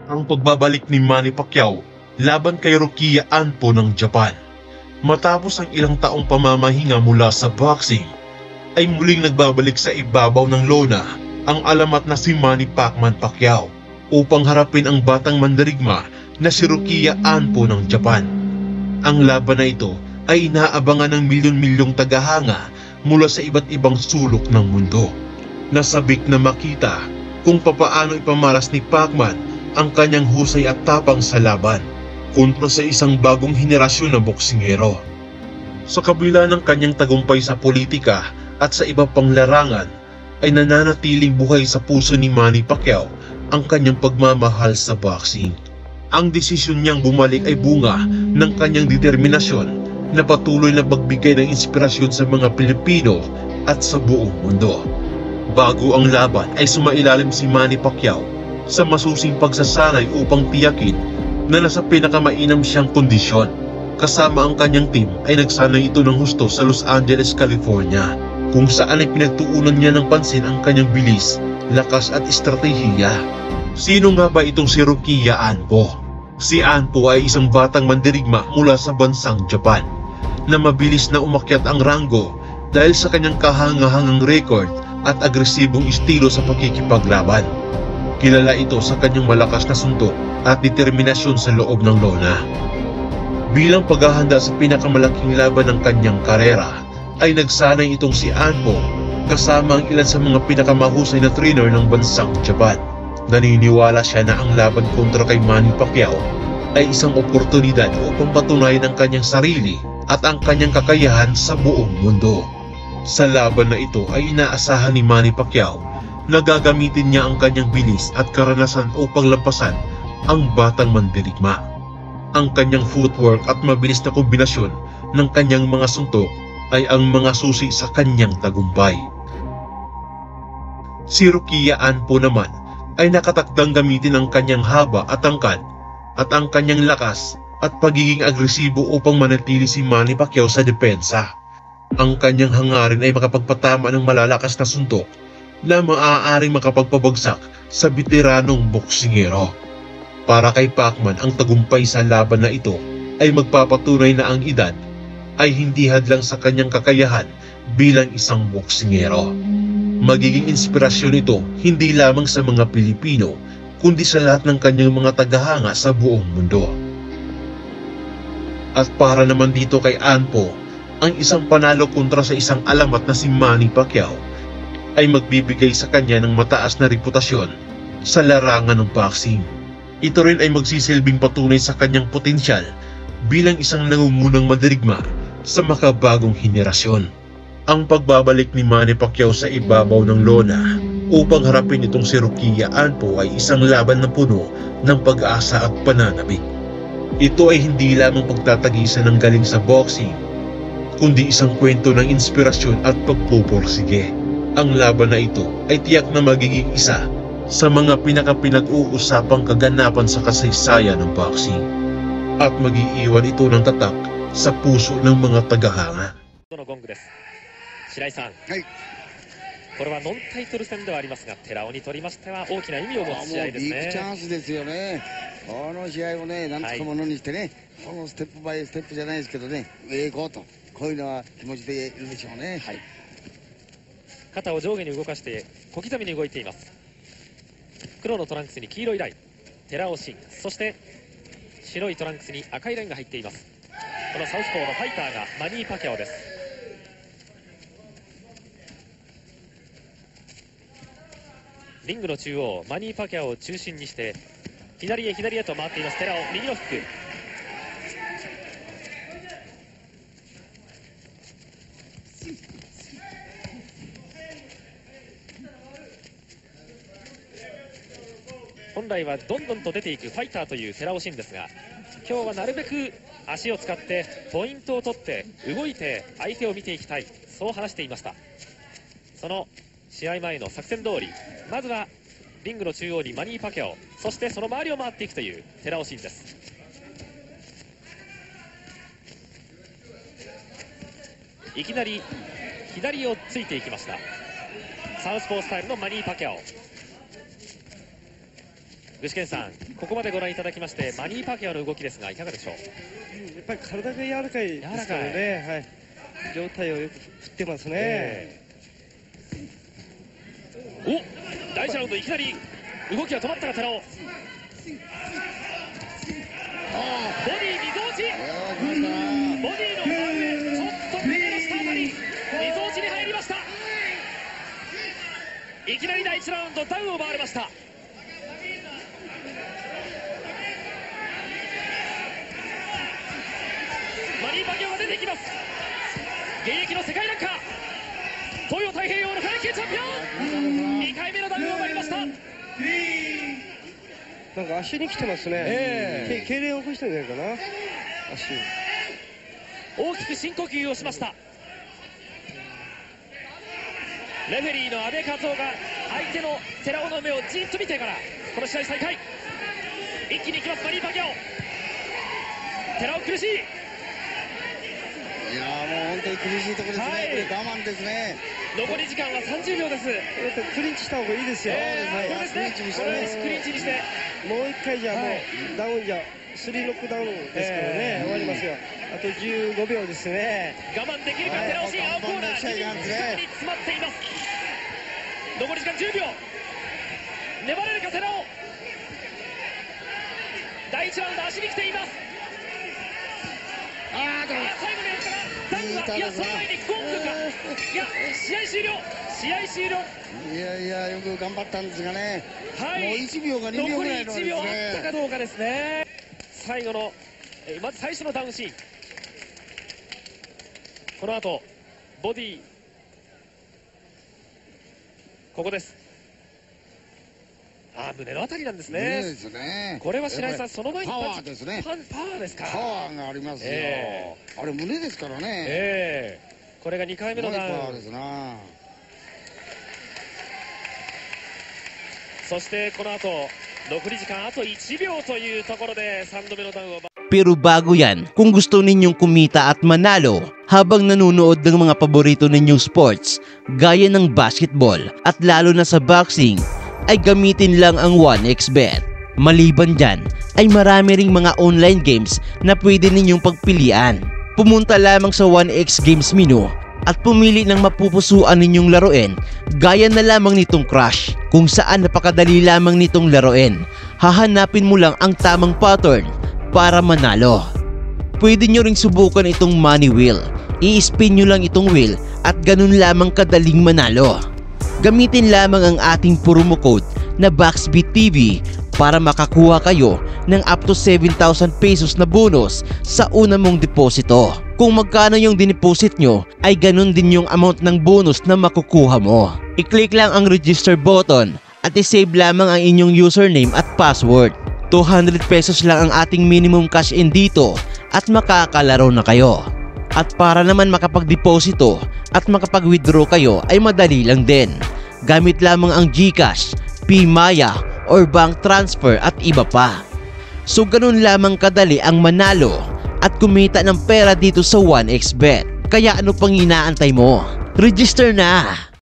ang pagbabalik ni Manny Pacquiao laban kay Rokia Anpo ng Japan. Matapos ang ilang taong pamamahinga mula sa boxing, ay muling nagbabalik sa ibabaw ng lona ang alamat na si Manny Pacman Pacquiao upang harapin ang batang mandirigma na si Rokia Anpo ng Japan. Ang laban na ito ay inaabangan ng milyon-milyong tagahanga mula sa iba't ibang sulok ng mundo. Nasabik na makita kung papaano ipamalas ni Pacman ang kanyang husay at tapang sa laban kontra sa isang bagong henerasyon na boksingero. Sa kabila ng kanyang tagumpay sa politika at sa iba pang larangan, ay nananatiling buhay sa puso ni Manny Pacquiao ang kanyang pagmamahal sa boxing. Ang desisyon niyang bumalik ay bunga ng kanyang determinasyon na patuloy na magbigay ng inspirasyon sa mga Pilipino at sa buong mundo. Bago ang laban ay sumailalim si Manny Pacquiao sa masusing pagsasanay upang tiyakin na nasa pinakamainam siyang kondisyon. Kasama ang kanyang team ay nagsanay ito ng husto sa Los Angeles, California, kung saan ay pinagtuunan niya ng pansin ang kanyang bilis, lakas at estratehiya. Sino nga ba itong si Rokia Anpo? Si Anpo ay isang batang mandirigma mula sa bansang Japan na mabilis na umakyat ang ranggo dahil sa kanyang kahangahangang record at agresibong estilo sa pagkikipaglaban. Kilala ito sa kanyang malakas na suntok at determinasyon sa loob ng lona. Bilang paghahanda sa pinakamalaking laban ng kanyang karera, ay nagsanay itong si Anpo kasama ang ilan sa mga pinakamahusay na trainer ng bansang Japan. Naniniwala siya na ang laban kontra kay Manny Pacquiao ay isang oportunidad upang patunayan ang kanyang sarili at ang kanyang kakayahan sa buong mundo. Sa laban na ito ay inaasahan ni Manny Pacquiao na gagamitin niya ang kanyang bilis at karanasan upang lampasan ang batang mandirigma. Ang kanyang footwork at mabilis na kombinasyon ng kanyang mga suntok ay ang mga susi sa kanyang tagumpay. Si Rokia Anpo naman ay nakatakdang gamitin ang kanyang haba at tangkad at ang kanyang lakas at pagiging agresibo upang manatili si Manny Pacquiao sa depensa. Ang kanyang hangarin ay makapagpatama ng malalakas na suntok na maaaring makapagpabagsak sa veteranong boksingero. Para kay Pacman, ang tagumpay sa laban na ito ay magpapatunay na ang edad ay hindi hadlang sa kanyang kakayahan bilang isang boksingero. Magiging inspirasyon ito hindi lamang sa mga Pilipino, kundi sa lahat ng kanyang mga tagahanga sa buong mundo. At para naman dito kay Anpo, ang isang panalo kontra sa isang alamat na si Manny Pacquiao ay magbibigay sa kanya ng mataas na reputasyon sa larangan ng boxing. Ito rin ay magsisilbing patunay sa kanyang potensyal bilang isang nangungunang mandirigma sa makabagong henerasyon. Ang pagbabalik ni Manny Pacquiao sa ibabaw ng lona upang harapin itong si Rokia Anpo ay isang laban na puno ng pag-asa at pananabik. Ito ay hindi lamang pagtatagisan ng galing sa boxing, kundi isang kwento ng inspirasyon at pagpupursige. Ang laban na ito ay tiyak na magiging isa sa mga pinag-uusapang kaganapan sa kasaysayan ng boxing at mag-iiwan ito ng tatak sa puso ng mga tagahanga. 白井さん、はい、これはノンタイトル戦ではありますが、寺尾にとりましては大きな意味を持つ試合ですね。ビッグチャンスですよね。この試合をね、なんとかものにしてね、このステップバイステップじゃないですけどね、上へ行こうと、こういうのは気持ちでいるでしょうね。はい、肩を上下に動かして小刻みに動いています。黒のトランクスに黄色いライン、寺尾慎、そして白いトランクスに赤いラインが入っています。このサウスポーのファイターがマニー・パキャオです。リングの中央、マニー・パキャオを中心にして左へ左へと回っています。寺尾、右のフック、本来はどんどんと出ていくファイターという寺尾慎ですが、今日はなるべく足を使ってポイントを取って動いて相手を見ていきたい、そう話していました。その試合前の作戦通り、まずはリングの中央にマニー・パキャオ、そしてその周りを回っていくという寺尾慎です。いきなり左をついていきました。サウスポースタイルのマニー・パキャオ。具志堅さん、ここまでご覧いただきましてマニー・パキャオの動きですがいかがでしょう。やっぱり体が柔らかいですからね、はい、上体をよく振ってますね。お、第1ラウンドいきなり動きが止まったが寺尾、ボディみぞおち、ボディの真上、ちょっと胸の下あたりみぞおちに入りました。いきなり第1ラウンドダウンを回りました。マニー・パキャオが出てきます。現役の世界ランカー、東洋太平洋の階級チャンピオン、2回目のダウンを回りました。なんか足に来てますね。痙攣を起こしたんじゃないかな。足大きく深呼吸をしました。レフェリーの阿部和夫が相手の寺尾の目をじっと見てからこの試合再開。一気にいきますマニー・パキャオ。寺尾苦しい。いやもう本当に苦しいところですね、これ我慢ですね。残り時間は30秒です。クリンチした方がいいですよ。これですね、クリンチにして、もう1回じゃもうダウンじゃ3ノックダウンですからね、終わりますよ。あと15秒ですね。我慢できるか寺尾、青コーナー近くに詰まっています。残り時間10秒、粘れるか寺尾。第1ラウンド足に来ています。最後のやつからダウンは、いやその前にゴングか、いや試合終了、試合終了。いやいやよく頑張ったんですがね、はい、もう1秒か2秒ぐらいのですね。残り1秒あったかどうかですね。最後のまず最初のダウンシーン、この後ボディ、ここです。胸のあたりなんですね。胸ですね。これは白井さん、その前にパワーですね。パワーですか。パワーがありますよ。あれ胸ですからね。これが2回目のダウン。パワーですな。そしてこの後残り時間あと1秒というところで3度目のダウンを。Pero bago yan, kung gusto ninyong kumita at manalo habang nanonood ng mga paborito ninyong sports gaya ng basketball at lalo na sa boxing, ay gamitin lang ang 1xBet. Maliban dyan, ay marami ring mga online games na pwede ninyong pagpilian. Pumunta lamang sa 1x Games menu at pumili ng mapupusuan ninyong laruin gaya na lamang nitong Crush, kung saan napakadali lamang nitong laruin. Hahanapin mo lang ang tamang pattern para manalo. Pwede nyo ring subukan itong money wheel. I-spin nyo lang itong wheel at ganun lamang kadaling manalo. Gamitin lamang ang ating promo code na BoxBeatTV para makakuha kayo ng up to 7,000 pesos na bonus sa una mong deposito. Kung magkano yung dineposit nyo, ay ganun din yung amount ng bonus na makukuha mo. I-click lang ang register button at i-save lamang ang inyong username at password. 200 pesos lang ang ating minimum cash in dito at makakalaro na kayo. At para naman makapag-deposito at makapag-withdraw kayo ay madali lang din. Gamit lamang ang GCash, PMaya or bank transfer at iba pa. So ganun lamang kadali ang manalo at kumita ng pera dito sa 1xBet. Kaya ano pang inaantay mo? Register na!